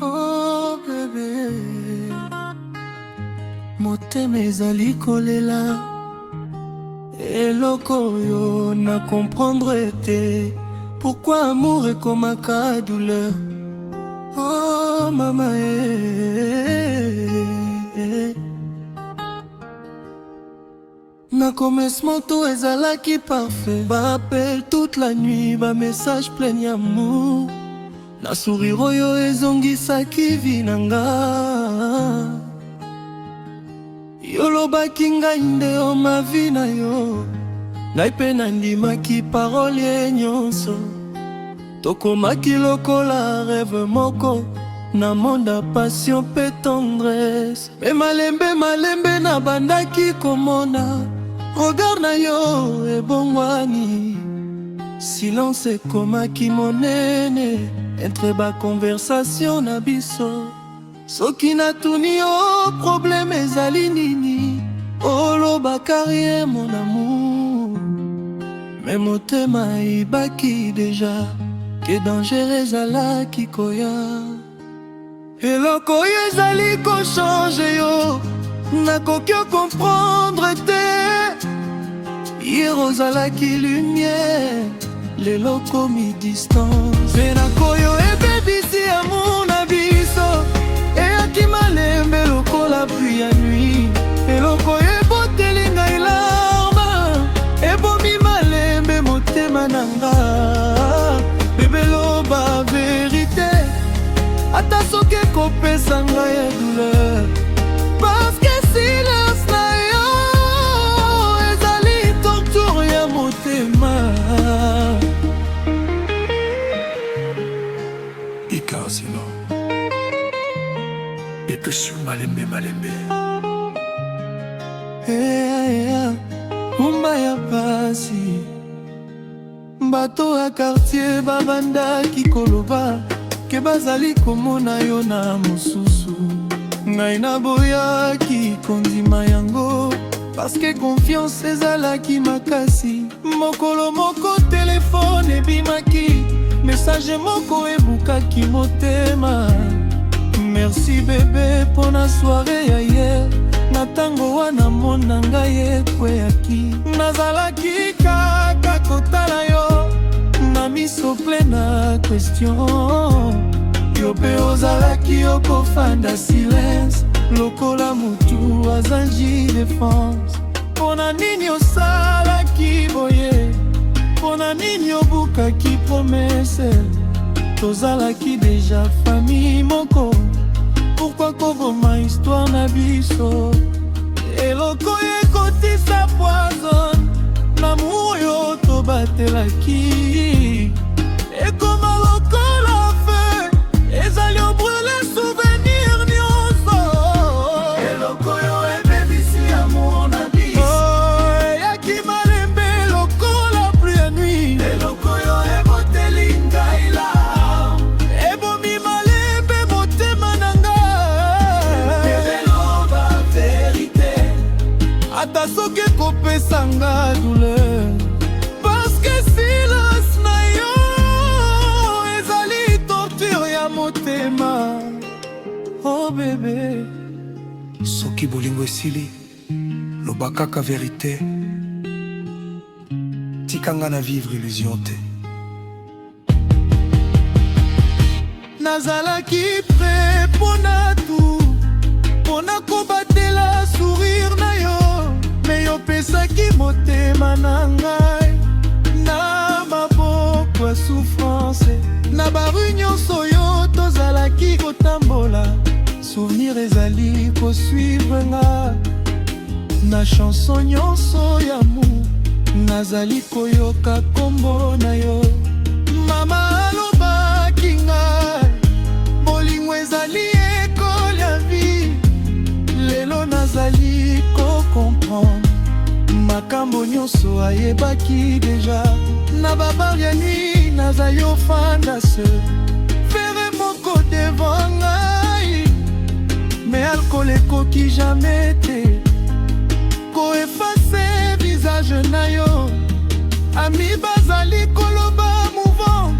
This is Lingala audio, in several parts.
Oh bébé, motema ezali kolela, eloko oyo na comprendre te. Pourquoi amour ekomaka douleur? Oh mama na commencement tout ezalaki parfait. Ba appel toute la nuit, ba message plein d'amour. Na sourire oyo ezongisaki vie nanga. Yolobaki ngai nde o ma vie na yo. Ngai pe nandimaki parole nyonso. Tokomaki lokola rêve moko. Na monde passion pe tendresse. Me malembe na bandaki komona. Regard na yo ebongwani. Silence ekomaki monene. Entre ba conversation na biso. Soki natuni yo problème ezali nini. Olobaka rien mon amour. Mais motema ibaki déjà. Que danger ezalaki koya. Eloko oyo ezali kochange yo. Nakoki comprendre te. Hier ozalaki lumière. Lelo komi distance. Mpe nakoyo ebebisi amour na biso. Eyaki malembe lokola pluie ya nuit. Eloko eboteli ngai larme. Ebomi malembe motema nanga. Bebe loba vérité. Ata soki ekopesa ngai ya douleur. Parce que silence na yo ezali torture ya motema. Ikazino epesu malembe mumba ya pasi. Bato ya quartier babandaki koloba ke bazali komona yo na mosusu. Ngai naboyaki kondima yango parce que confiance ezalaki makasi. Mokolo moko telefone ebimaki, message moko ebukaki motema. Merci bébé pona soirée ya hier. Na tango wana mona ngai ekweyaki. Nazalaki kaka kotala yo na miso plein na question. Yo pe ozalaki okofanda silence lokola mutu azangi défense. Pona nini osalaki boye? Pona nini obukaki promesse? Tozalaki déjà famille moko. Pourquoi koboma histoire na biso? Eloko ekotisa poison. L'amour yo tobatelaki. Ekoma lokola feu. Ezali obrûle souvenir nyonso. Eloko yo ebebisi amour na biso. Oh, eyaki malembe lokola pluie ya nuit. Eloko yo eboteli ngai larme. Ebomi malembe motema nanga. Eloba vérité. Ata soki ekopesa nga douleur. Parce que silence na yo ezali torture ya motema. Oh bébé, soki bolingo esili loba kaka vérité. Tikanga na vivre illusion te. nazalaki prêt pona tout. Pona kobatela sourire na yo. Me yo pesaki motema na ngai. Na maboko ya souffrance. Na baru nyonso yo tozalaki kotambola. Souvenir ezali kosuivre nga. Na chanson nyonso ya amour. Nazali koyoka kombo na yo. Mama alobaki ngai. Bolingo ezali ekole ya vie. Lelo nazali ko-comprendre. Makambo nyonso ayebaki déjà. Na babari ya nuit nazali ofanda seul. Fere moko devant ngai. Mais alcool ekoki jamais te. Ko efface visage na yo. Ami bazali koloba mouvant.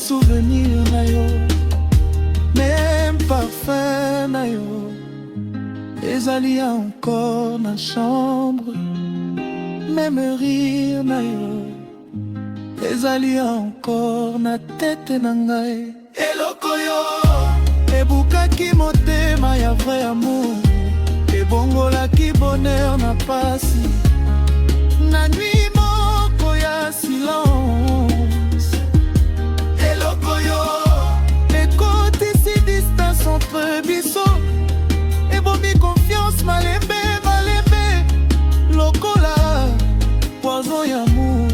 souvenir na yo, même parfum na yo ezali encore na chambre, même rire na yo ezali encore na tete na ngai. Eloko yo ebukaki motema ya vrai amour, ebongolaki bonheur na pasi, na nuit moko ya silence. Eloko yo ekotisi distance entre biso, ebomi confiance malembe malembe, lokola poison ya amour.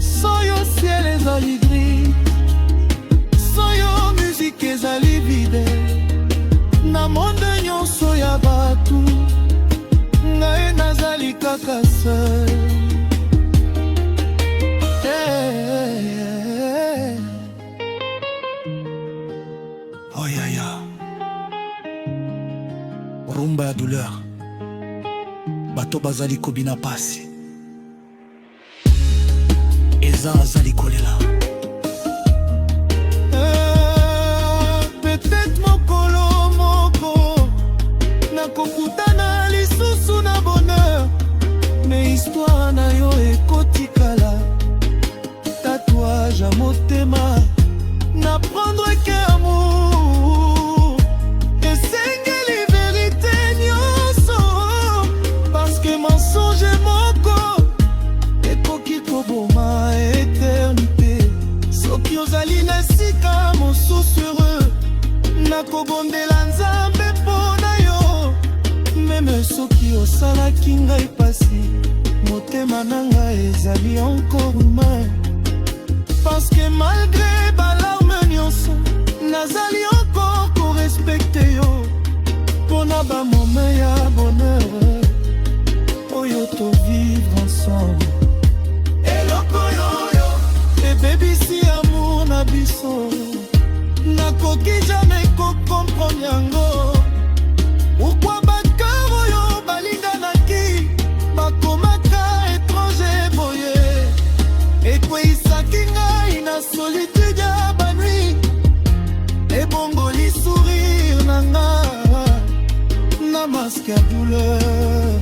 Soyo ciel ezali gris, soyo musique ezali vide, na monde nyonso ya batu ngai nazali kaka seul. Oh yaya, rumba ya douleur, bato bazali kobina pasi, eza azali kolela. Peut-être mokolo moko nakokutana lisusu na bonheur, mais histoire na yo ekotikala tatouage ya motema, n'apprendre qu'amour esengeli vérité nyonso, parce que mensonge moko ekoki koboma éternité. Soki ozali na sika mosusu heureux, nakobondela nzambe mpona yo, meme soki osalaki ngai pasi, motema na ngai ezali encore humain, parce que malgré balarme nyonso nazali encore korespecte yo, mpona bamome ya bonheur oyo tovivre ensemble. Eloko yoyo ebebisi amour na biso, nakoki jamais kokomprendre yango. Pourquoi bakar oyo balinganaki bakomaka étranger boye, ekweyisaki ngai na solitude ya banui, ebongoli sourire na nga na masque ya douleur.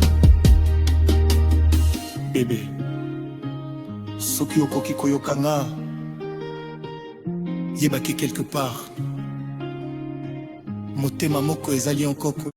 Bébé, soki okoki koyoka nga, yebaki quelque part motema moko ezali encore